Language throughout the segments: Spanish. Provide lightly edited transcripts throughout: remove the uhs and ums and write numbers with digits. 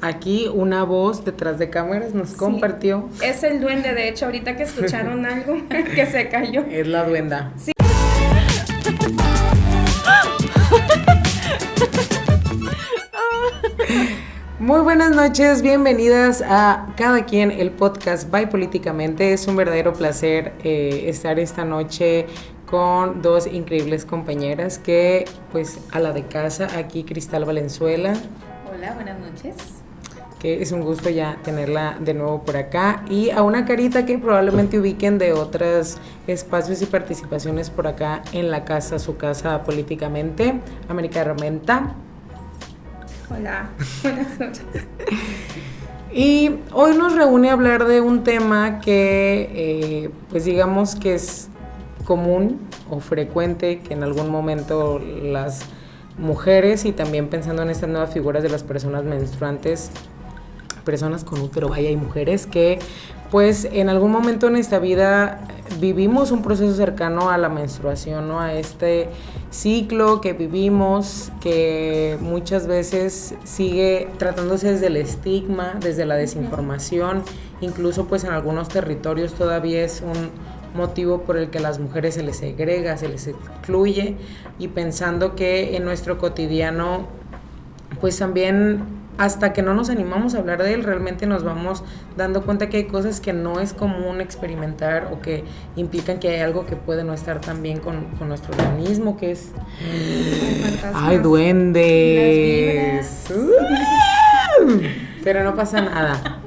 aquí una voz detrás de cámaras nos compartió. Es el duende, de hecho, ahorita que escucharon algo que se cayó. Es la duenda. Sí. Muy buenas noches, bienvenidas a Cada Quien, el podcast by Políticamente. Es un verdadero placer estar esta noche con dos increíbles compañeras que, pues, a la de casa, aquí Cristal Valenzuela. Hola, buenas noches. Que es un gusto ya tenerla de nuevo por acá. Y a una carita que probablemente ubiquen de otros espacios y participaciones por acá en la casa, su casa Políticamente, América Armenta. Hola, buenas noches. Y hoy nos reúne a hablar de un tema que, pues digamos que es común o frecuente, que en algún momento las mujeres, y también pensando en estas nuevas figuras de las personas menstruantes, personas con útero, vaya, y mujeres que pues en algún momento en esta vida vivimos un proceso cercano a la menstruación, ¿no? A este ciclo que vivimos, que muchas veces sigue tratándose desde el estigma, desde la desinformación, incluso pues en algunos territorios todavía es un motivo por el que a las mujeres se les segrega, se les excluye, y pensando que en nuestro cotidiano pues también, hasta que no nos animamos a hablar de él, realmente nos vamos dando cuenta que hay cosas que no es común experimentar o que implican que hay algo que puede no estar tan bien con nuestro organismo, que es... ¡Ay, duendes! Pero no pasa nada.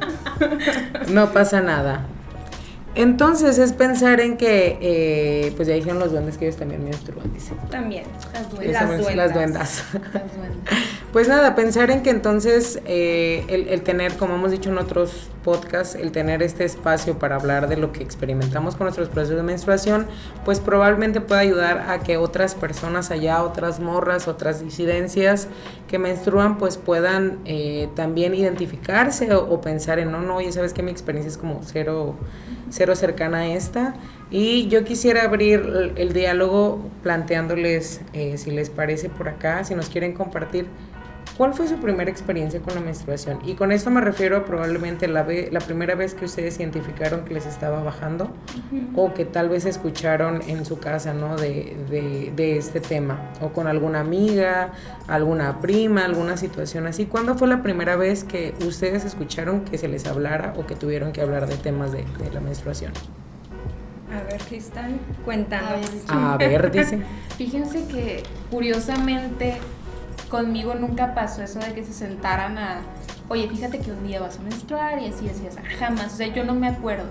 No pasa nada. Entonces es pensar en que, pues ya dijeron los duendes que ellos también menstruan, dice. También, las duendas. Pues nada, pensar en que entonces el tener, como hemos dicho en otros podcasts, el tener este espacio para hablar de lo que experimentamos con nuestros procesos de menstruación, pues probablemente pueda ayudar a que otras personas allá, otras morras, otras disidencias que menstruan, pues puedan también identificarse o pensar en, no, oye, ¿sabes qué? Mi experiencia es como cero cercana a esta. Y yo quisiera abrir el diálogo planteándoles, si les parece por acá, si nos quieren compartir cuál fue su primera experiencia con la menstruación. Y con esto me refiero a probablemente la primera vez que ustedes identificaron que les estaba bajando, o que tal vez escucharon en su casa, ¿no? de este tema, o con alguna amiga, alguna prima, alguna situación así. ¿Cuándo fue la primera vez que ustedes escucharon que se les hablara o que tuvieron que hablar de temas de la menstruación? A ver, Cristal, cuéntanos. A ver, dice. Fíjense que curiosamente conmigo nunca pasó eso de que se sentaran a, oye, fíjate que un día vas a menstruar y así, jamás, o sea, yo no me acuerdo,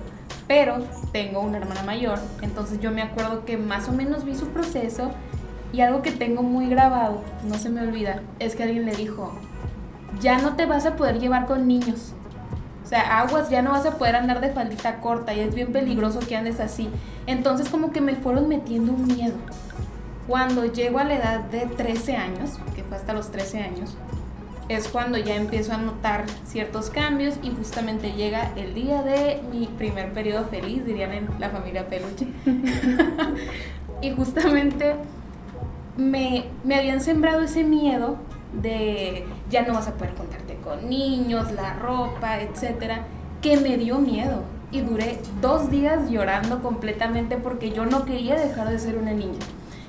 pero tengo una hermana mayor, entonces yo me acuerdo que más o menos vi su proceso, y algo que tengo muy grabado, no se me olvida, es que alguien le dijo, ya no te vas a poder llevar con niños, o sea, aguas, ya no vas a poder andar de faldita corta y es bien peligroso que andes así. Entonces como que me fueron metiendo un miedo. Cuando llego a la edad de 13 años, que fue hasta los 13 años, es cuando ya empiezo a notar ciertos cambios, y justamente llega el día de mi primer periodo feliz, dirían en la familia Peluche. Y justamente me habían sembrado ese miedo de ya no vas a poder juntarte con niños, la ropa, etcétera, que me dio miedo. Y duré 2 días llorando completamente porque yo no quería dejar de ser una niña.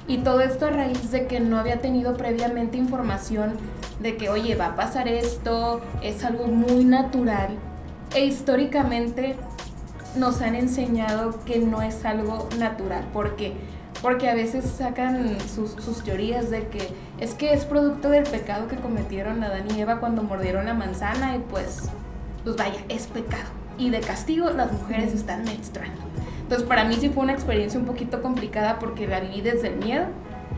Y todo esto a raíz de que no había tenido previamente información de que, oye, va a pasar esto, es algo muy natural. E históricamente nos han enseñado que no es algo natural. ¿Por qué? Porque a veces sacan sus teorías de que es producto del pecado que cometieron Adán y Eva cuando mordieron la manzana, y pues vaya, es pecado. Y de castigo las mujeres están menstruando. Entonces para mí sí fue una experiencia un poquito complicada porque la viví desde el miedo,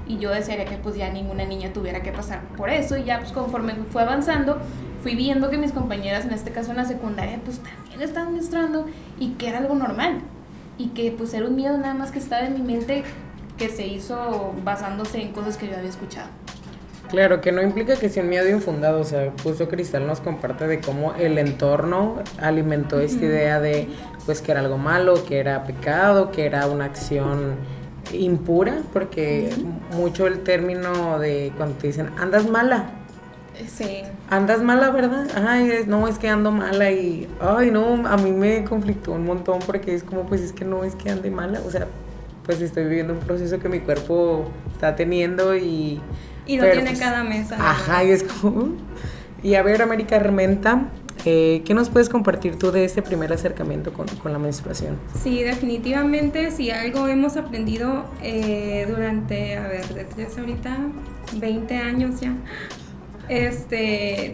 y yo desearía que pues ya ninguna niña tuviera que pasar por eso. Y ya pues conforme fue avanzando, fui viendo que mis compañeras, en este caso en la secundaria, pues también estaban menstruando y que era algo normal, y que pues era un miedo nada más que estaba en mi mente, que se hizo basándose en cosas que yo había escuchado. Claro, que no implica que sea un miedo infundado. O sea, justo Cristal nos comparte de cómo el entorno alimentó esta idea de pues que era algo malo, que era pecado, que era una acción impura, porque mucho el término de cuando te dicen andas mala, Sí. ¿Andas mala, verdad? Ay, no, es que ando mala y, ay, no, a mí me conflictó un montón porque es como, pues es que no es que ande mala, o sea, pues estoy viviendo un proceso que mi cuerpo está teniendo y... Y lo pero, tiene pues, cada mes. además. Ajá, y es como... Y a ver, América Armenta, ¿qué nos puedes compartir tú de este primer acercamiento con la menstruación? Sí, definitivamente, si algo hemos aprendido durante, a ver, de 3 ahorita, 20 años ya,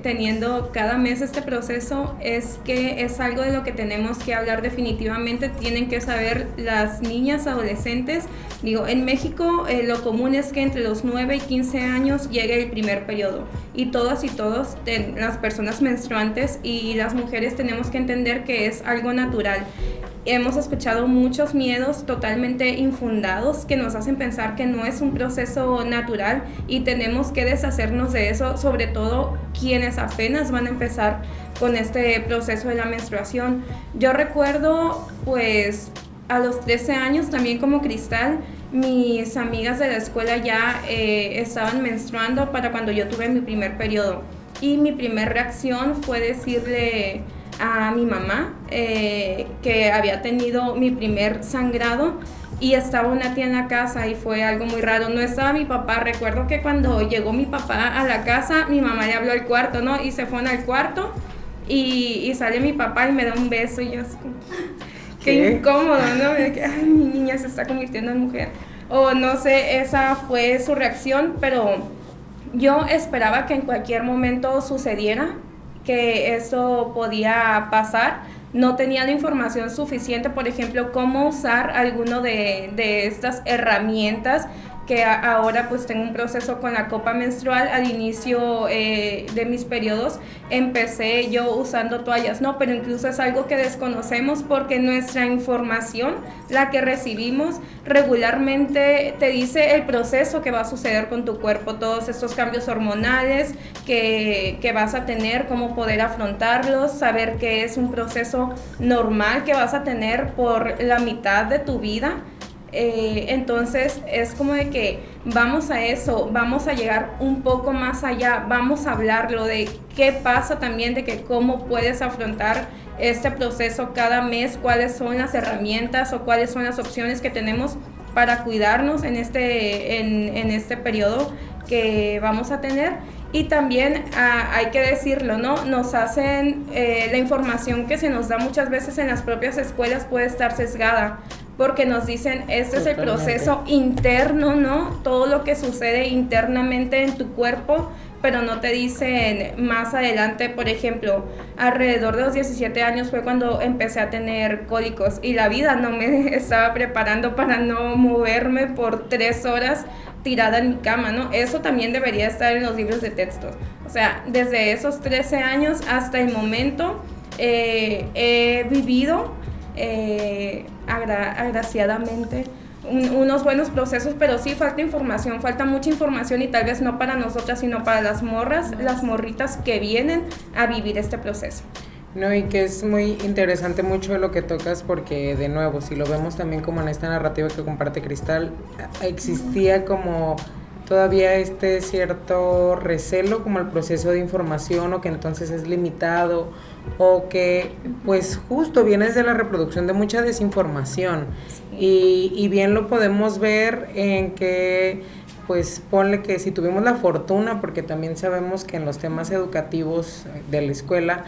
teniendo cada mes este proceso, es que es algo de lo que tenemos que hablar definitivamente. Tienen que saber las niñas, adolescentes. Digo, en México lo común es que entre los 9 y 15 años llegue el primer periodo, y todas y todos, las personas menstruantes y las mujeres, tenemos que entender que es algo natural. Hemos escuchado muchos miedos totalmente infundados que nos hacen pensar que no es un proceso natural, y tenemos que deshacernos de eso, sobre todo quienes apenas van a empezar con este proceso de la menstruación. Yo recuerdo, pues, a los 13 años, también como Cristal, mis amigas de la escuela ya estaban menstruando para cuando yo tuve mi primer periodo, y mi primera reacción fue decirle a mi mamá que había tenido mi primer sangrado, y estaba una tía en la casa y fue algo muy raro. No estaba mi papá. Recuerdo que cuando llegó mi papá a la casa, mi mamá le habló al cuarto, ¿no? Y se fue al cuarto y sale mi papá y me da un beso, y yo así como, qué incómodo, ¿no? De que, ay, mi niña se está convirtiendo en mujer. O no sé, esa fue su reacción, pero yo esperaba que en cualquier momento sucediera, que eso podía pasar. No tenía la información suficiente, por ejemplo, cómo usar alguno de estas herramientas, que ahora pues tengo un proceso con la copa menstrual. Al inicio de mis periodos empecé yo usando toallas, no, pero incluso es algo que desconocemos, porque nuestra información, la que recibimos regularmente, te dice el proceso que va a suceder con tu cuerpo, todos estos cambios hormonales que vas a tener, cómo poder afrontarlos, saber que es un proceso normal que vas a tener por la mitad de tu vida. Entonces es como de que vamos a eso, vamos a llegar un poco más allá, vamos a hablarlo de qué pasa también, de que cómo puedes afrontar este proceso cada mes, cuáles son las herramientas o cuáles son las opciones que tenemos para cuidarnos en este periodo que vamos a tener. Y también hay que decirlo, ¿no? Nos hacen, la información que se nos da muchas veces en las propias escuelas puede estar sesgada, porque nos dicen, este es el proceso interno, ¿no? Todo lo que sucede internamente en tu cuerpo, pero no te dicen más adelante. Por ejemplo, alrededor de los 17 años fue cuando empecé a tener cólicos, y la vida no me estaba preparando para no moverme por 3 horas tirada en mi cama, ¿no? Eso también debería estar en los libros de textos. O sea, desde esos 13 años hasta el momento he vivido agraciadamente unos buenos procesos, pero sí falta información, falta mucha información, y tal vez no para nosotras, sino para las morras, las morritas que vienen a vivir este proceso. No, y que es muy interesante mucho lo que tocas, porque de nuevo, si lo vemos también como en esta narrativa que comparte Cristal, existía como todavía este cierto recelo como el proceso de información, o que entonces es limitado, o que pues justo vienes de la reproducción de mucha desinformación. Sí. Y bien lo podemos ver en que pues ponle que si tuvimos la fortuna, porque también sabemos que en los temas educativos de la escuela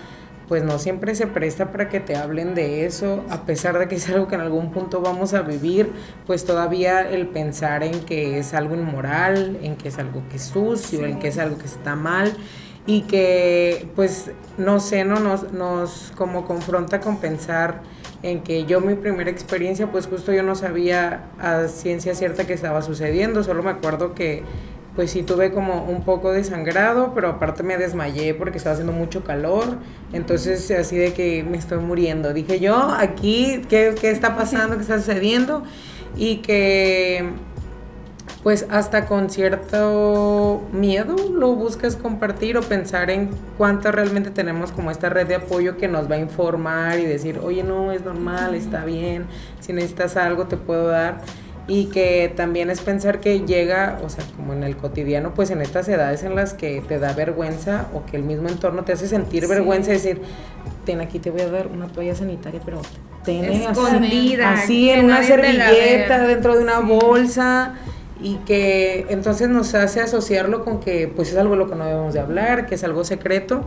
pues no siempre se presta para que te hablen de eso, a pesar de que es algo que en algún punto vamos a vivir, pues todavía el pensar en que es algo inmoral, en que es algo que es sucio, sí, en que es algo que está mal, y que pues no sé, no nos como confronta con pensar en que yo mi primera experiencia pues justo yo no sabía a ciencia cierta qué estaba sucediendo, solo me acuerdo que pues sí tuve como un poco de sangrado, pero aparte me desmayé porque estaba haciendo mucho calor, entonces así de que me estoy muriendo. Dije yo, aquí, ¿qué está pasando? ¿Qué está sucediendo? Y que pues hasta con cierto miedo lo buscas compartir, o pensar en cuánto realmente tenemos como esta red de apoyo que nos va a informar y decir, oye, no, es normal, está bien, si necesitas algo te puedo dar. y que también es pensar que llega, o sea, como en el cotidiano, pues en estas edades en las que te da vergüenza o que el mismo entorno te hace sentir vergüenza y decir, ten, aquí te voy a dar una toalla sanitaria, pero ten escondida, así que en una nadie te la servilleta, vea. dentro de una bolsa, y que entonces nos hace asociarlo con que pues es algo de lo que no debemos de hablar, que es algo secreto.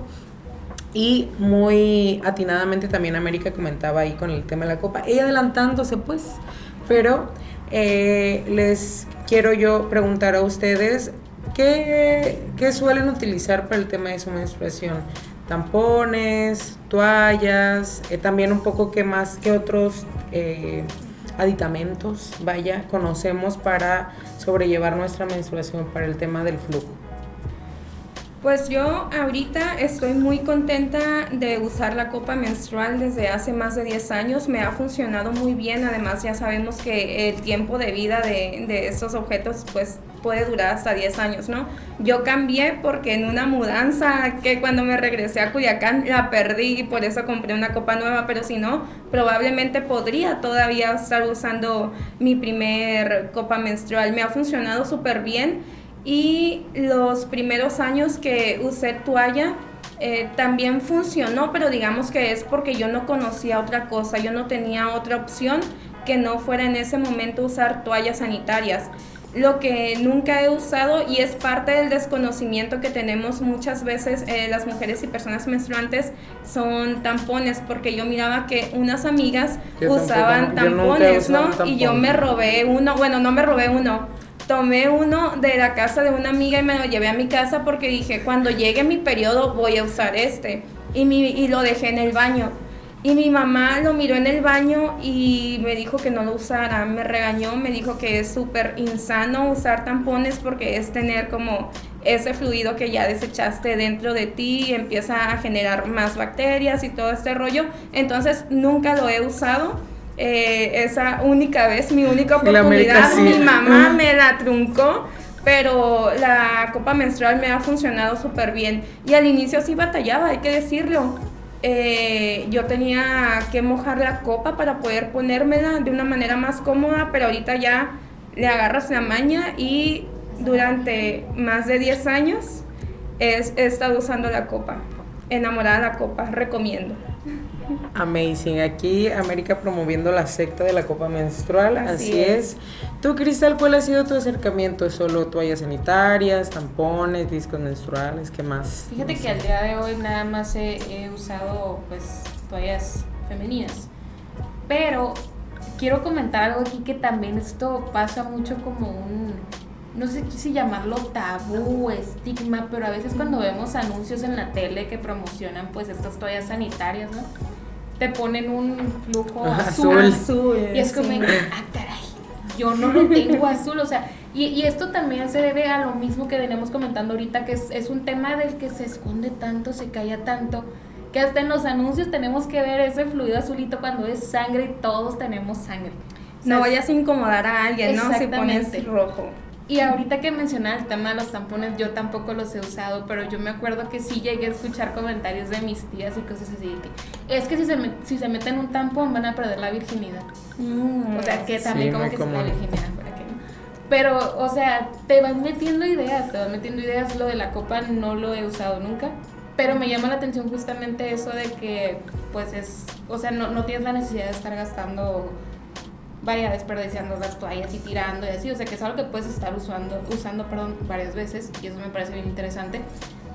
Y muy atinadamente también América comentaba ahí con el tema de la copa, ella adelantándose pues, pero les quiero yo preguntar a ustedes ¿qué suelen utilizar para el tema de su menstruación? Tampones, toallas, también un poco qué más, qué otros aditamentos, vaya, conocemos para sobrellevar nuestra menstruación, para el tema del flujo. Pues yo ahorita estoy muy contenta de usar la copa menstrual desde hace más de 10 años. Me ha funcionado muy bien. Además ya sabemos que el tiempo de vida de estos objetos pues puede durar hasta 10 años, ¿no? Yo cambié porque en una mudanza que cuando me regresé a Culiacán la perdí y por eso compré una copa nueva, pero si no, probablemente podría todavía estar usando mi primer copa menstrual. Me ha funcionado súper bien. Y los primeros años que usé toalla también funcionó, pero digamos que es porque yo no conocía otra cosa, yo no tenía otra opción que no fuera en ese momento usar toallas sanitarias. Lo que nunca he usado, y es parte del desconocimiento que tenemos muchas veces las mujeres y personas menstruantes, son tampones, porque yo miraba que unas amigas usaban tampones, ¿no? Y yo me robé uno, bueno, no me robé uno. Tomé uno de la casa de una amiga y me lo llevé a mi casa porque dije, cuando llegue mi periodo voy a usar este. Y lo dejé en el baño. Y mi mamá lo miró en el baño y me dijo que no lo usara. Me regañó, me dijo que es súper insano usar tampones porque es tener como ese fluido que ya desechaste dentro de ti y empieza a generar más bacterias y todo este rollo. Entonces nunca lo he usado. Esa única vez, mi única oportunidad, sí. Mi mamá me la truncó, pero la copa menstrual me ha funcionado súper bien. Y al inicio sí batallaba, hay que decirlo. Yo tenía que mojar la copa para poder ponérmela de una manera más cómoda, pero ahorita ya le agarras la maña y durante más de 10 años he estado usando la copa, enamorada de la copa, recomiendo. Amazing, aquí América promoviendo la secta de la copa menstrual, así es. Tú, Cristal, ¿cuál ha sido tu acercamiento? ¿Solo toallas sanitarias, tampones, discos menstruales, qué más? Fíjate que al día de hoy nada más he usado pues toallas femeninas, pero quiero comentar algo aquí que también esto pasa mucho como un, no sé si llamarlo tabú, estigma, pero a veces cuando vemos anuncios en la tele que promocionan pues estas toallas sanitarias, ¿no? Te ponen un flujo azul y es como, caray, yo no lo tengo azul, o sea, y esto también se debe a lo mismo que veníamos comentando ahorita, que es un tema del que se esconde tanto, se calla tanto, que hasta en los anuncios tenemos que ver ese fluido azulito cuando es sangre y todos tenemos sangre. O sea, no vayas a incomodar a alguien, ¿no? Si pones rojo. Y ahorita que mencionaba el tema de los tampones, yo tampoco los he usado, pero yo me acuerdo que sí llegué a escuchar comentarios de mis tías y cosas así de que es que si se meten un tampón van a perder la virginidad. O sea, que también como que común. Es la virginidad, ¿para qué no? Pero, o sea, te van metiendo ideas, lo de la copa no lo he usado nunca, pero me llama la atención justamente eso de que, pues o sea, no tienes la necesidad de estar gastando, vaya, desperdiciando las toallas y tirando y así, o sea, que es algo que puedes estar usando varias veces, y eso me parece bien interesante.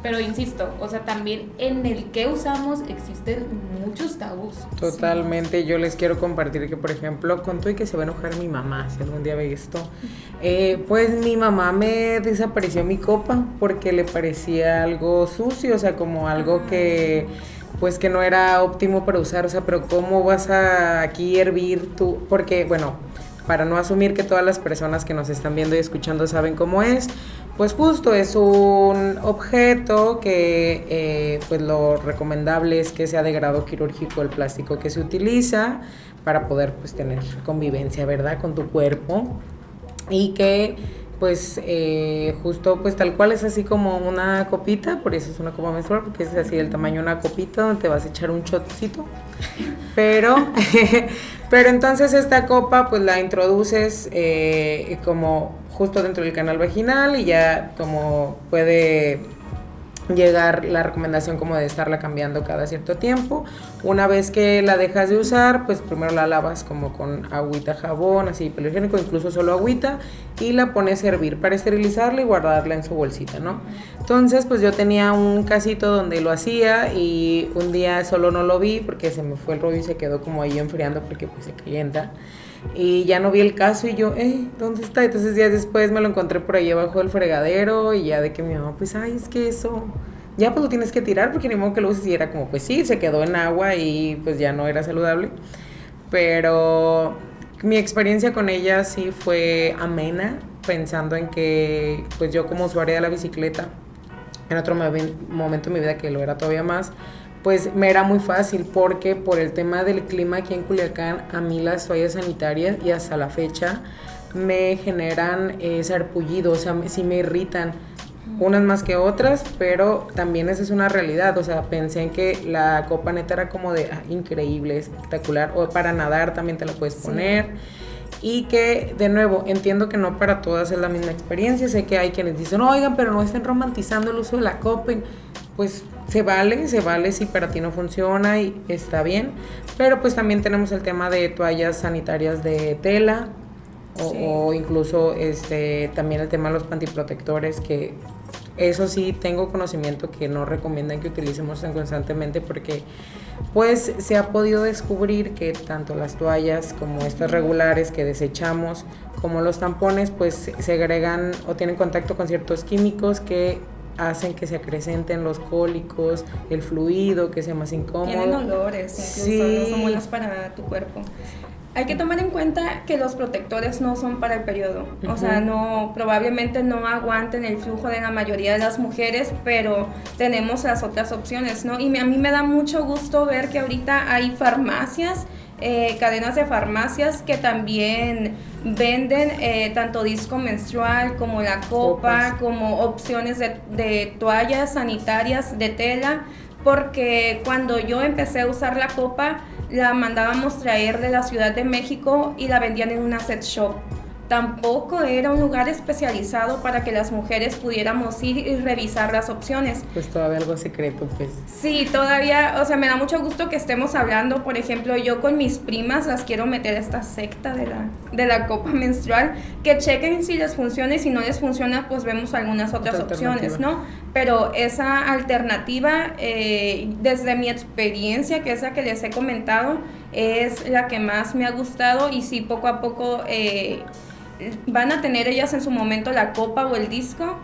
Pero insisto, o sea, también en el que usamos existen muchos tabús. Totalmente, sí. Yo les quiero compartir que, por ejemplo, con todo y que se va a enojar mi mamá si algún día ve esto, pues mi mamá me desapareció mi copa porque le parecía algo sucio, o sea, como algo que pues que no era óptimo para usar, o sea, pero ¿cómo vas a aquí hervir tú? Porque, bueno, para no asumir que todas las personas que nos están viendo y escuchando saben cómo es, pues justo es un objeto que pues lo recomendable es que sea de grado quirúrgico el plástico que se utiliza para poder pues tener convivencia, ¿verdad?, con tu cuerpo, y que pues justo pues tal cual es así como una copita, por eso es una copa menstrual, porque es así del tamaño de una copita donde te vas a echar un shotcito, pero entonces esta copa pues la introduces como justo dentro del canal vaginal y ya como puede llegar la recomendación como de estarla cambiando cada cierto tiempo. Una vez que la dejas de usar, pues primero la lavas como con agüita, jabón, así papel higiénico, incluso solo agüita, y la pones a hervir para esterilizarla y guardarla en su bolsita, ¿no? Entonces pues yo tenía un casito donde lo hacía y un día solo no lo vi porque se me fue el rollo y se quedó como ahí enfriando porque pues se calienta. Y ya no vi el caso y yo, ¿dónde está? Entonces días después me lo encontré por ahí abajo del fregadero y ya de que mi mamá, pues, es que eso, ya pues lo tienes que tirar porque ni modo que lo uses y era como, pues sí, se quedó en agua y pues ya no era saludable. Pero mi experiencia con ella sí fue amena, pensando en que pues yo como usuaria de la bicicleta, en otro momento de mi vida que lo era todavía más, pues me era muy fácil porque por el tema del clima aquí en Culiacán, a mí las toallas sanitarias y hasta la fecha me generan sarpullido, o sea, sí me irritan, unas más que otras, pero también esa es una realidad, o sea, pensé en que la copa neta era como de increíble, espectacular, o para nadar también te la puedes poner. Y que, de nuevo, entiendo que no para todas es la misma experiencia. Sé que hay quienes dicen, oigan, pero no estén romantizando el uso de la copa. Pues se vale si para ti no funciona y está bien. Pero pues también tenemos el tema de toallas sanitarias de tela o incluso también el tema de los pantiprotectores, que eso sí tengo conocimiento que no recomiendan que utilicemos tan constantemente porque pues se ha podido descubrir que tanto las toallas como estas regulares que desechamos como los tampones pues se agregan o tienen contacto con ciertos químicos que hacen que se acrecenten los cólicos, el fluido, que sea más incómodo. Tienen olores, incluso no son buenos para tu cuerpo. Hay que tomar en cuenta que los protectores no son para el periodo, o sea, probablemente no aguanten el flujo de la mayoría de las mujeres, pero tenemos las otras opciones, ¿no? Y a mí me da mucho gusto ver que ahorita hay farmacias, cadenas de farmacias que también venden tanto disco menstrual como la copa, como opciones de toallas sanitarias de tela, porque cuando yo empecé a usar la copa, la mandábamos traer de la Ciudad de México y la vendían en una sex shop. Tampoco era un lugar especializado para que las mujeres pudiéramos ir y revisar las opciones. Pues todavía algo secreto, pues. Sí, todavía, o sea, me da mucho gusto que estemos hablando. Por ejemplo, yo con mis primas las quiero meter a esta secta de la copa menstrual, que chequen si les funciona y si no les funciona, pues vemos algunas otras opciones, ¿no? Pero esa alternativa, desde mi experiencia, que es la que les he comentado, es la que más me ha gustado y sí, poco a poco van a tener ellas en su momento la copa o el disco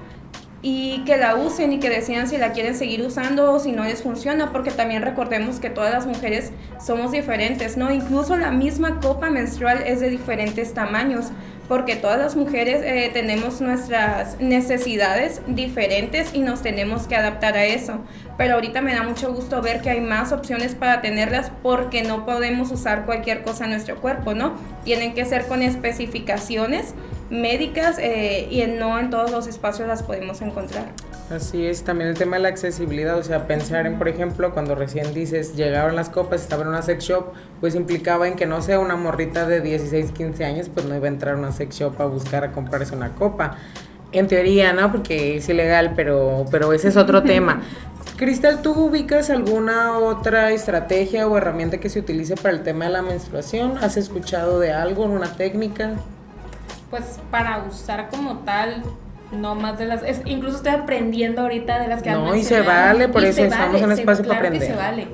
y que la usen y que decidan si la quieren seguir usando o si no les funciona, porque también recordemos que todas las mujeres somos diferentes, ¿no? Incluso la misma copa menstrual es de diferentes tamaños, porque todas las mujeres tenemos nuestras necesidades diferentes y nos tenemos que adaptar a eso. Pero ahorita me da mucho gusto ver que hay más opciones para tenerlas, porque no podemos usar cualquier cosa en nuestro cuerpo, ¿no? Tienen que ser con especificaciones médicas y no en todos los espacios las podemos encontrar. Así es, también el tema de la accesibilidad, o sea, pensar en, por ejemplo, cuando recién dices, llegaron las copas, estaba en una sex shop, pues implicaba en que, no sé, una morrita de 16, 15 años, pues no iba a entrar a una sex shop a buscar a comprarse una copa. En teoría, ¿no? Porque es ilegal, pero ese es otro tema. Cristal, ¿tú ubicas alguna otra estrategia o herramienta que se utilice para el tema de la menstruación? ¿Has escuchado de algo, una técnica? Pues para usar como tal, no más de las... incluso estoy aprendiendo ahorita de las que han mencionado. No, y se vale, por eso estamos en espacio para aprender. Claro que se vale.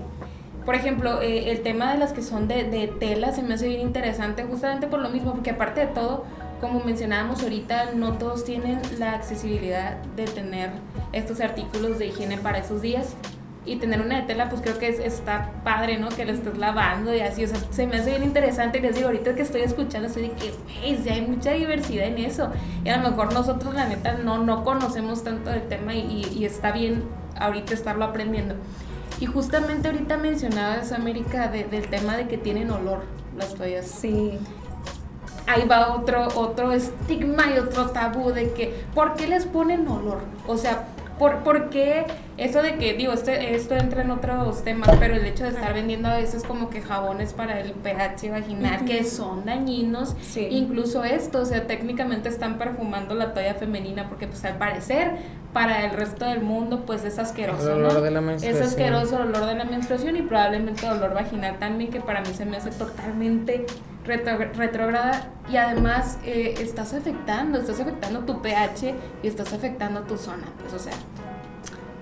Por ejemplo, el tema de las que son de tela se me hace bien interesante, justamente por lo mismo, porque aparte de todo, como mencionábamos ahorita, no todos tienen la accesibilidad de tener estos artículos de higiene para esos días. Y tener una de tela, pues creo que está padre, ¿no? Que la estés lavando y así, o sea, se me hace bien interesante. Y les digo, ahorita que estoy escuchando, estoy de que, sí, hay mucha diversidad en eso. Y a lo mejor nosotros, la neta, no conocemos tanto del tema y está bien ahorita estarlo aprendiendo. Y justamente ahorita mencionabas, América, del tema de que tienen olor las toallas. Sí. ahí va otro estigma y otro tabú de que, ¿por qué les ponen olor? O sea, ¿por qué eso de que, digo, esto entra en otros temas, pero el hecho de estar vendiendo a veces como que jabones para el pH vaginal que son dañinos, Sí. incluso esto, o sea, técnicamente están perfumando la toalla femenina porque pues al parecer para el resto del mundo pues es asqueroso, El olor ¿no? de la Es menstruación. asqueroso el olor de la menstruación y probablemente el olor vaginal también, que para mí se me hace totalmente retrógrada, y además estás afectando tu pH y estás afectando tu zona, pues o sea.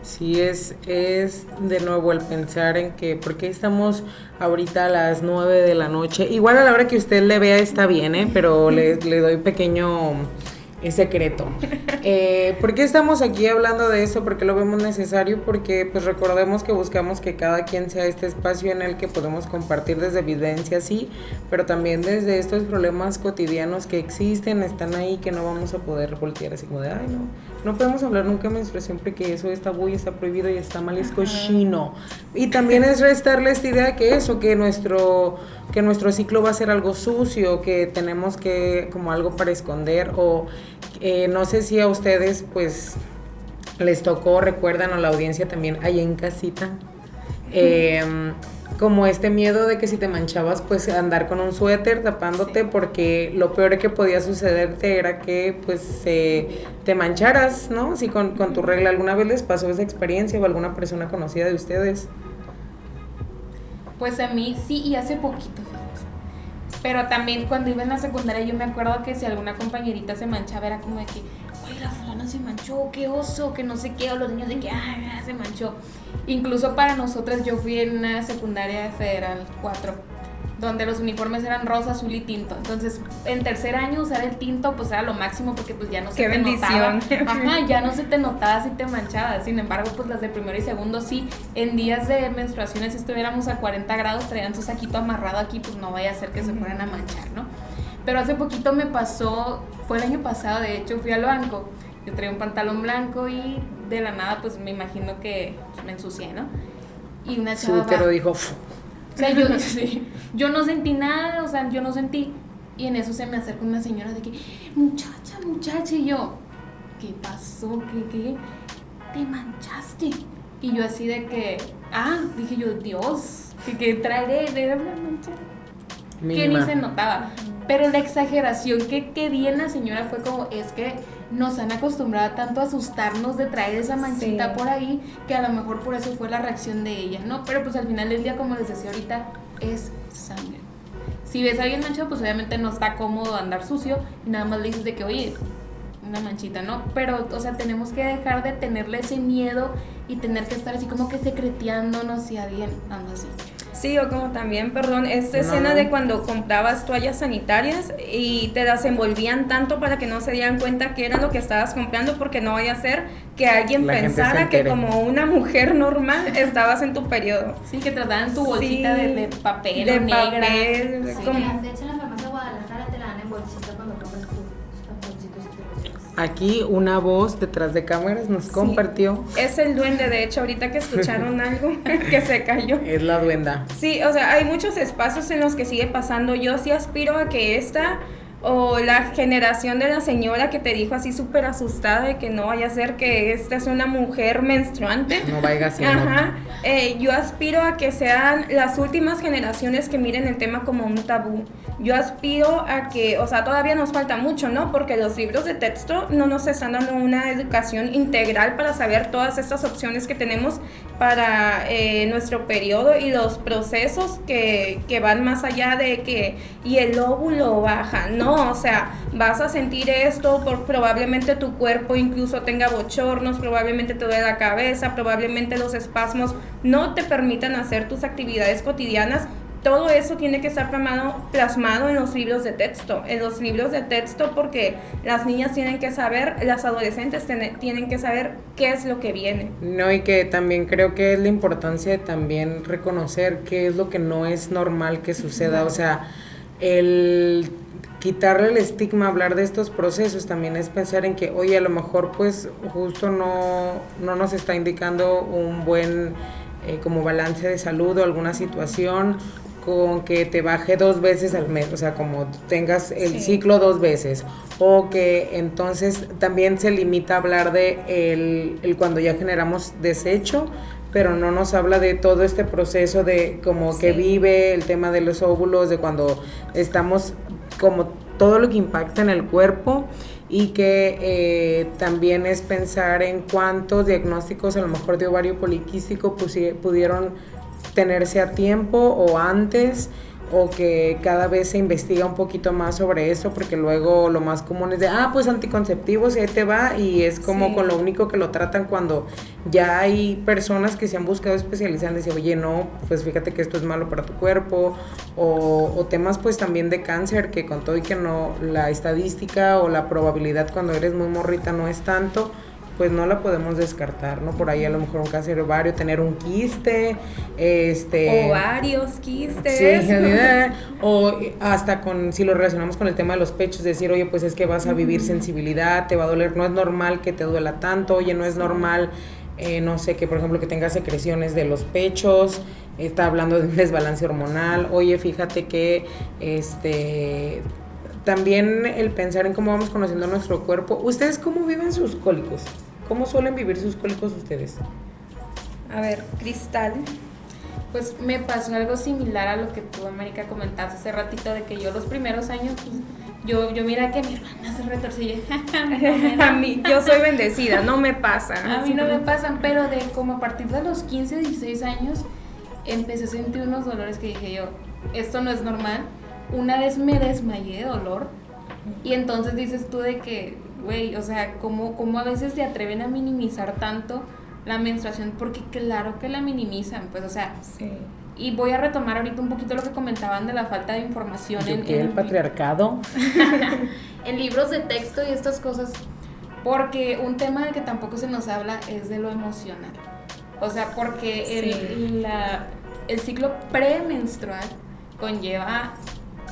Sí, es de nuevo el pensar en que, ¿por qué estamos ahorita a las 9 de la noche? Igual a la hora que usted le vea está bien, pero le doy pequeño secreto. ¿Por qué estamos aquí hablando de eso? ¿Por qué lo vemos necesario? Porque pues recordemos que buscamos que cada quien sea este espacio en el que podemos compartir desde evidencias, sí, pero también desde estos problemas cotidianos que existen, están ahí, que no vamos a poder voltear así como de, ay, no podemos hablar nunca de menstruación porque eso es tabú y está prohibido y está mal, es cochino. Y también es restarle esta idea que eso, que nuestro ciclo va a ser algo sucio, que tenemos que como algo para esconder, o no sé si a ustedes pues les tocó, recuerdan, o la audiencia también ahí en casita, como este miedo de que si te manchabas pues andar con un suéter tapándote, porque lo peor que podía sucederte era que pues te mancharas, ¿no? Si con tu regla. ¿Alguna vez les pasó esa experiencia o alguna persona conocida de ustedes? Pues a mí sí, y hace poquito, fíjate. Pero también cuando iba en la secundaria yo me acuerdo que si alguna compañerita se manchaba era como de que, oye, la fulana se manchó, qué oso, que no sé qué, o los niños de que, ay, se manchó. Incluso para nosotras, yo fui en una secundaria federal 4, donde los uniformes eran rosa, azul y tinto. Entonces, en tercer año usar el tinto pues era lo máximo porque pues ya no se ¡Qué te bendición! notaba. Ajá, ya no se te notaba si te manchabas. Sin embargo, pues las de primero y segundo sí. En días de menstruaciones, si estuviéramos a 40 grados, traían su saquito amarrado aquí, pues no vaya a ser que se fueran a manchar, ¿no? Pero hace poquito me pasó, fue el año pasado, de hecho, fui al banco. Yo traía un pantalón blanco y de la nada, pues me imagino que me ensucié, ¿no? Y una chava... Su útero dijo... O sea, yo no sentí nada, o sea, yo no sentí. Y en eso se me acerca una señora de que, muchacha, y yo, ¿qué pasó? ¿Qué? Te manchaste. Y yo así de que, dije yo, Dios, que traeré de una mancha. Que ni se notaba. Pero la exageración que vi en la señora fue como, es que nos han acostumbrado tanto a asustarnos de traer esa manchita Sí. por ahí, que a lo mejor por eso fue la reacción de ella, ¿no? Pero pues al final del día, como les decía ahorita, es sangre. Si ves a alguien manchado, pues obviamente no está cómodo andar sucio y nada más le dices de que, oye, una manchita, ¿no? Pero, o sea, tenemos que dejar de tenerle ese miedo y tener que estar así como que secreteándonos si alguien anda así. Sí, o como también, perdón, esta escena de cuando comprabas toallas sanitarias y te las envolvían tanto para que no se dieran cuenta que era lo que estabas comprando, porque no vaya a ser que alguien La gente se pensara que entere. como una mujer normal estabas en tu periodo. Sí, que te dan tu bolsita Sí, de papel de o negra. papel, Sí. como- De hecho, en la farmacia de Guadalajara te la dan en bolsita cuando compras tus tamponcitos y tus cosas. Aquí una voz detrás de cámaras nos compartió. Es el duende, de hecho, ahorita que escucharon algo que se cayó. Es la duenda. Sí, o sea, hay muchos espacios en los que sigue pasando. Yo sí aspiro a que esta o la generación de la señora que te dijo así súper asustada de que no vaya a ser que esta es una mujer menstruante. No vaya así. Ajá. Yo aspiro a que sean las últimas generaciones que miren el tema como un tabú. Yo aspiro a que, o sea, todavía nos falta mucho, ¿no? Porque los libros de texto no nos están dando una educación integral para saber todas estas opciones que tenemos para nuestro periodo y los procesos que van más allá de que, y el óvulo baja, ¿no? O sea, vas a sentir esto, probablemente tu cuerpo incluso tenga bochornos, probablemente te duele la cabeza, probablemente los espasmos no te permitan hacer tus actividades cotidianas. Todo eso tiene que estar plasmado en los libros de texto, porque las niñas tienen que saber, las adolescentes tienen que saber qué es lo que viene. No, y que también creo que es la importancia de también reconocer qué es lo que no es normal que suceda, o sea, el quitarle el estigma, hablar de estos procesos también es pensar en que, oye, a lo mejor pues justo no nos está indicando un buen como balance de salud o alguna situación, con que te baje 2 veces al mes, o sea, como tengas el Sí. ciclo 2 veces, o que entonces también se limita a hablar de el cuando ya generamos desecho, pero no nos habla de todo este proceso de como que Sí. vive el tema de los óvulos, de cuando estamos, como todo lo que impacta en el cuerpo, y que también es pensar en cuántos diagnósticos a lo mejor de ovario poliquístico pudieron tenerse a tiempo o antes, o que cada vez se investiga un poquito más sobre eso, porque luego lo más común es de, pues anticonceptivos y ahí te va, y es como Sí. con lo único que lo tratan, cuando ya hay personas que se han buscado especializar en decir, oye, no, pues fíjate que esto es malo para tu cuerpo, o temas pues también de cáncer, que con todo y que no, la estadística o la probabilidad cuando eres muy morrita no es tanto, pues no la podemos descartar, ¿no? Por ahí a lo mejor un cáncer de ovario, tener un quiste, Ovarios, quistes. sí, o hasta si lo relacionamos con el tema de los pechos, decir, oye, pues es que vas a vivir sensibilidad, te va a doler, no es normal que te duela tanto, oye, no es normal, no sé, que por ejemplo que tengas secreciones de los pechos, está hablando de un desbalance hormonal, oye, fíjate que también el pensar en cómo vamos conociendo nuestro cuerpo. ¿Ustedes cómo viven sus cólicos? ¿Cómo suelen vivir sus cólicos ustedes? A ver, Cristal. Pues me pasó algo similar a lo que tú, América, comentaste hace ratito, de que yo los primeros años, pues, yo mira que mi hermana se retorcía. A mí, yo soy bendecida, no me pasa. A mí no me pasan, pero de como a partir de los 15, 16 años, empecé a sentir unos dolores que dije yo, esto no es normal. Una vez me desmayé de dolor, y entonces dices tú de que, güey, o sea, ¿cómo a veces se atreven a minimizar tanto la menstruación? Porque claro que la minimizan, pues, o sea, Sí. y voy a retomar ahorita un poquito lo que comentaban de la falta de información El patriarcado. en libros de texto y estas cosas, porque un tema de que tampoco se nos habla es de lo emocional, o sea, porque el ciclo premenstrual conlleva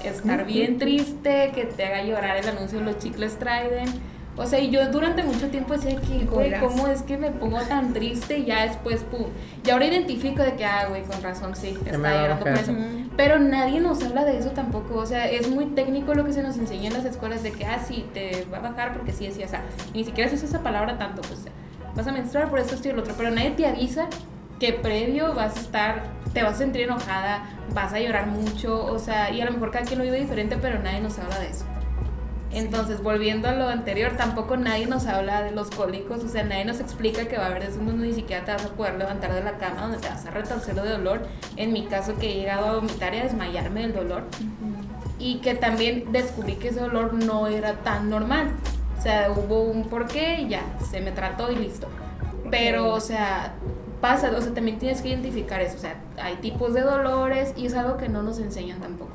estar bien triste, que te haga llorar el anuncio de los chicles Trident. O sea, y yo durante mucho tiempo decía que, güey, ¿cómo es que me pongo tan triste? Y ya después, pum. Y ahora identifico de que, güey, con razón, sí, está llorando por eso. Pero nadie nos habla de eso tampoco. O sea, es muy técnico lo que se nos enseña en las escuelas de que, sí, te va a bajar porque sí, o sea, ni siquiera se usa esa palabra tanto, pues, vas a menstruar por esto y lo otro. Pero nadie te avisa que previo te vas a sentir enojada, vas a llorar mucho, o sea, y a lo mejor cada quien lo vive diferente, pero nadie nos habla de eso. Entonces, volviendo a lo anterior, tampoco nadie nos habla de los cólicos, o sea, nadie nos explica que va a haber eso, ni siquiera te vas a poder levantar de la cama, donde te vas a retorcer de dolor. En mi caso, que he llegado a vomitar y a desmayarme del dolor, y que también descubrí que ese dolor no era tan normal, o sea, hubo un porqué y ya, se me trató y listo. Pero, o sea, pasa, o sea, también tienes que identificar eso, o sea, hay tipos de dolores y es algo que no nos enseñan tampoco.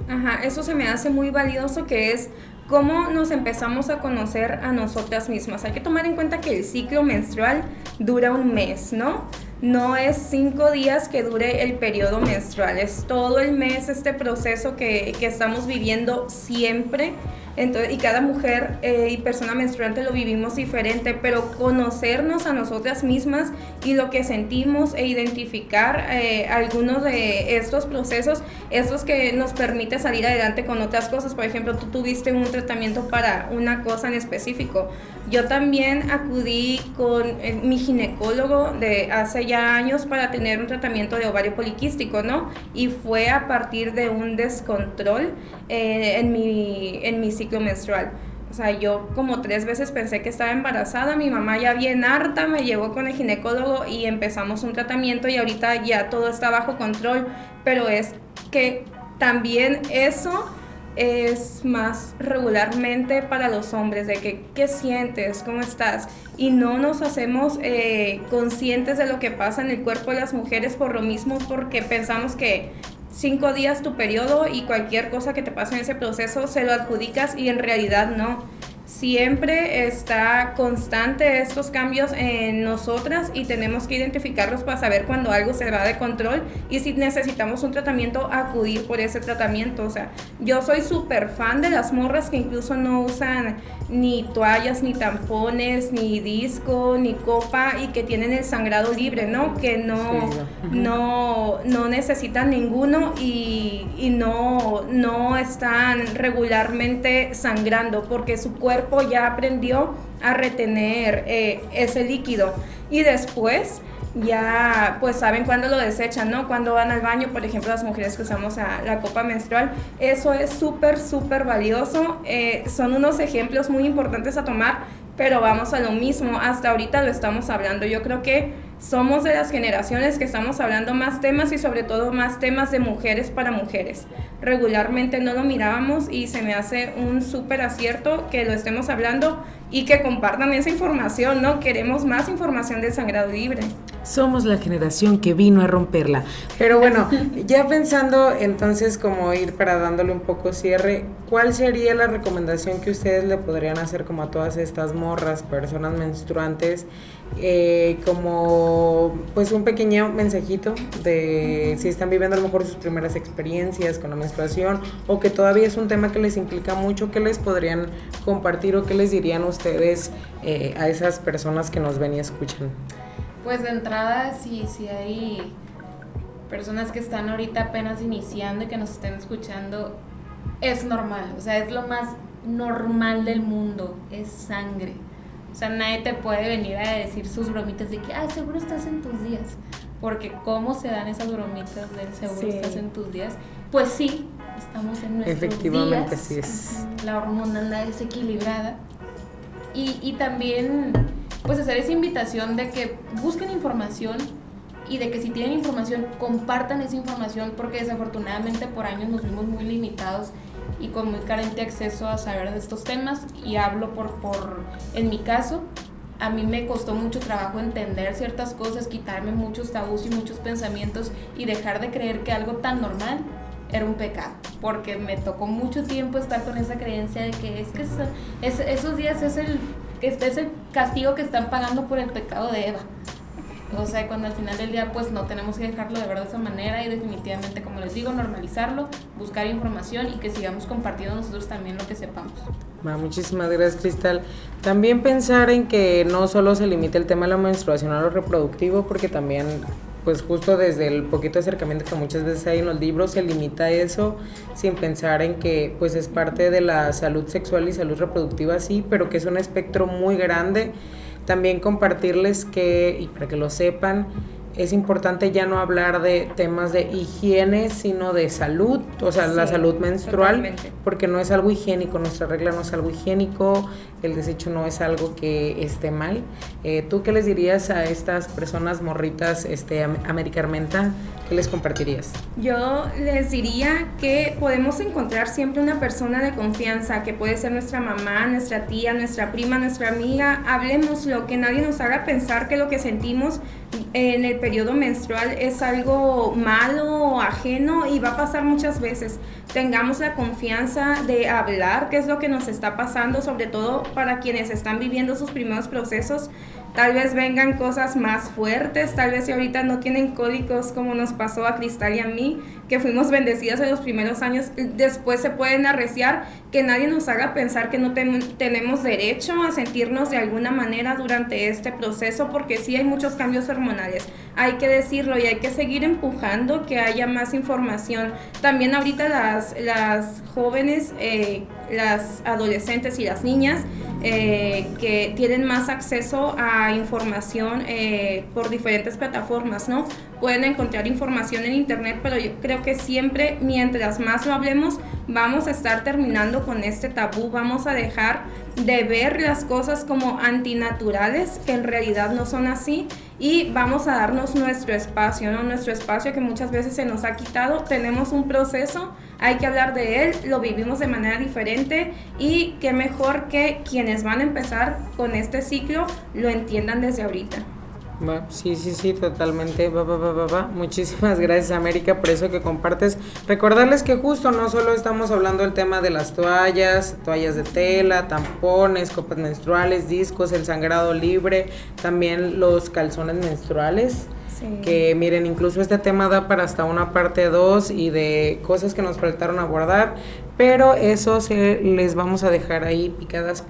Ajá, eso se me hace muy valioso, que es cómo nos empezamos a conocer a nosotras mismas. Hay que tomar en cuenta que el ciclo menstrual dura un mes, ¿no? No es 5 días que dure el periodo menstrual, es todo el mes este proceso que estamos viviendo siempre. Entonces, y cada mujer y persona menstruante lo vivimos diferente, pero conocernos a nosotras mismas y lo que sentimos e identificar algunos de estos procesos, estos que nos permite salir adelante con otras cosas. Por ejemplo, tú tuviste un tratamiento para una cosa en específico. Yo también acudí con mi ginecólogo de hace ya años para tener un tratamiento de ovario poliquístico, ¿no? Y fue a partir de un descontrol en mi ciclo menstrual. O sea, yo como 3 veces pensé que estaba embarazada, mi mamá ya bien harta me llevó con el ginecólogo y empezamos un tratamiento y ahorita ya todo está bajo control, pero es que también eso es más regularmente para los hombres, de que qué sientes, cómo estás, y no nos hacemos conscientes de lo que pasa en el cuerpo de las mujeres por lo mismo, porque pensamos que 5 días tu periodo y cualquier cosa que te pase en ese proceso se lo adjudicas, y en realidad no. Siempre está constante estos cambios en nosotras y tenemos que identificarlos para saber cuando algo se va de control y si necesitamos un tratamiento, acudir por ese tratamiento. O sea, yo soy súper fan de las morras que incluso no usan ni toallas, ni tampones, ni disco, ni copa, y que tienen el sangrado libre, ¿no? Que no necesitan ninguno y no están regularmente sangrando porque su cuerpo ya aprendió a retener ese líquido, y después ya pues saben cuándo lo desechan, ¿no? Cuando van al baño, por ejemplo, las mujeres que usamos la copa menstrual, eso es súper valioso. Son unos ejemplos muy importantes a tomar, pero vamos a lo mismo, hasta ahorita lo estamos hablando. Yo creo que somos de las generaciones que estamos hablando más temas, y sobre todo más temas de mujeres para mujeres. Regularmente no lo mirábamos, y se me hace un súper acierto que lo estemos hablando y que compartan esa información, ¿no? Queremos más información del sangrado libre. Somos la generación que vino a romperla. Pero bueno, ya pensando entonces como ir para dándole un poco cierre, ¿cuál sería la recomendación que ustedes le podrían hacer como a todas estas morras, personas menstruantes, como pues un pequeño mensajito de si están viviendo a lo mejor sus primeras experiencias con la menstruación, o que todavía es un tema que les implica mucho? ¿Qué les podrían compartir o qué les dirían ustedes a esas personas que nos ven y escuchan? Pues de entrada, si hay personas que están ahorita apenas iniciando y que nos estén escuchando, es normal, o sea, es lo más normal del mundo, es sangre. O sea, nadie te puede venir a decir sus bromitas de que, ay, seguro estás en tus días, porque cómo se dan esas bromitas del seguro estás en tus días. Pues sí, estamos en nuestros efectivamente, días. sí es. La hormona anda desequilibrada. Y también pues hacer esa invitación de que busquen información, y de que si tienen información, compartan esa información, porque desafortunadamente por años nos vimos muy limitados y con muy carente acceso a saber de estos temas. Y hablo en mi caso, a mí me costó mucho trabajo entender ciertas cosas, quitarme muchos tabús y muchos pensamientos, y dejar de creer que algo tan normal era un pecado, porque me tocó mucho tiempo estar con esa creencia de que esos días es el castigo que están pagando por el pecado de Eva. O sea, cuando al final del día pues no tenemos que dejarlo de ver de esa manera, y definitivamente, como les digo, normalizarlo, buscar información, y que sigamos compartiendo nosotros también lo que sepamos. Muchísimas gracias, Cristal. También pensar en que no solo se limite el tema de la menstruación a lo reproductivo, porque también pues justo desde el poquito acercamiento que muchas veces hay en los libros se limita a eso, sin pensar en que pues es parte de la salud sexual y salud reproductiva, sí, pero que es un espectro muy grande. También compartirles que, y para que lo sepan, es importante ya no hablar de temas de higiene, sino de salud, o sea, la salud menstrual, totalmente. Porque no es algo higiénico, nuestra regla no es algo higiénico, el desecho no es algo que esté mal. ¿Tú qué les dirías a estas personas morritas, América Armenta? ¿Qué les compartirías? Yo les diría que podemos encontrar siempre una persona de confianza, que puede ser nuestra mamá, nuestra tía, nuestra prima, nuestra amiga. Hablemoslo, que nadie nos haga pensar que lo que sentimos en el periodo menstrual es algo malo o ajeno, y va a pasar muchas veces. Tengamos la confianza de hablar qué es lo que nos está pasando, sobre todo para quienes están viviendo sus primeros procesos. Tal vez vengan cosas más fuertes, tal vez si ahorita no tienen cólicos como nos pasó a Cristal y a mí, que fuimos bendecidas en los primeros años, después se pueden arreciar, que nadie nos haga pensar que no tenemos derecho a sentirnos de alguna manera durante este proceso, porque sí hay muchos cambios hormonales, hay que decirlo, y hay que seguir empujando que haya más información. También ahorita las jóvenes, las adolescentes y las niñas, que tienen más acceso a información por diferentes plataformas, ¿no? Pueden encontrar información en internet, pero yo creo que siempre, mientras más lo hablemos, vamos a estar terminando con este tabú, vamos a dejar de ver las cosas como antinaturales, que en realidad no son así, y vamos a darnos nuestro espacio, ¿no? Nuestro espacio que muchas veces se nos ha quitado. Tenemos un proceso, hay que hablar de él, lo vivimos de manera diferente, y qué mejor que quienes van a empezar con este ciclo lo entiendan desde ahorita. Sí, totalmente. Muchísimas gracias, América, por eso que compartes. Recordarles que justo no solo estamos hablando del tema de las toallas de tela, tampones, copas menstruales, discos, el sangrado libre, también los calzones menstruales. Sí. Que miren, incluso este tema da para hasta una parte 2 y de cosas que nos faltaron abordar, pero eso les vamos a dejar ahí picades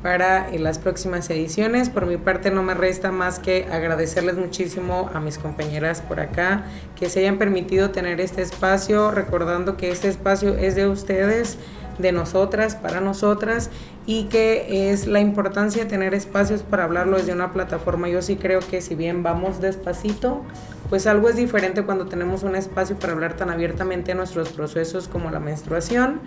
para las próximas ediciones. Por mi parte no me resta más que agradecerles muchísimo a mis compañeras por acá que se hayan permitido tener este espacio, recordando que este espacio es de ustedes, de nosotras, para nosotras, y que es la importancia de tener espacios para hablarlo desde una plataforma. Yo sí creo que si bien vamos despacito, pues algo es diferente cuando tenemos un espacio para hablar tan abiertamente de nuestros procesos como la menstruación,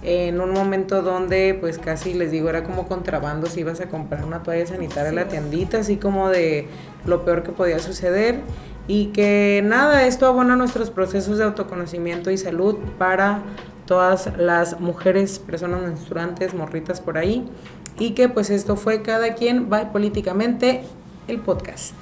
en un momento donde pues casi les digo era como contrabando si ibas a comprar una toalla sanitaria en la tiendita, así como de lo peor que podía suceder. Y que nada, esto abona nuestros procesos de autoconocimiento y salud para todas las mujeres, personas menstruantes, morritas por ahí. Y que pues esto fue Cada Quien va políticamente, el podcast.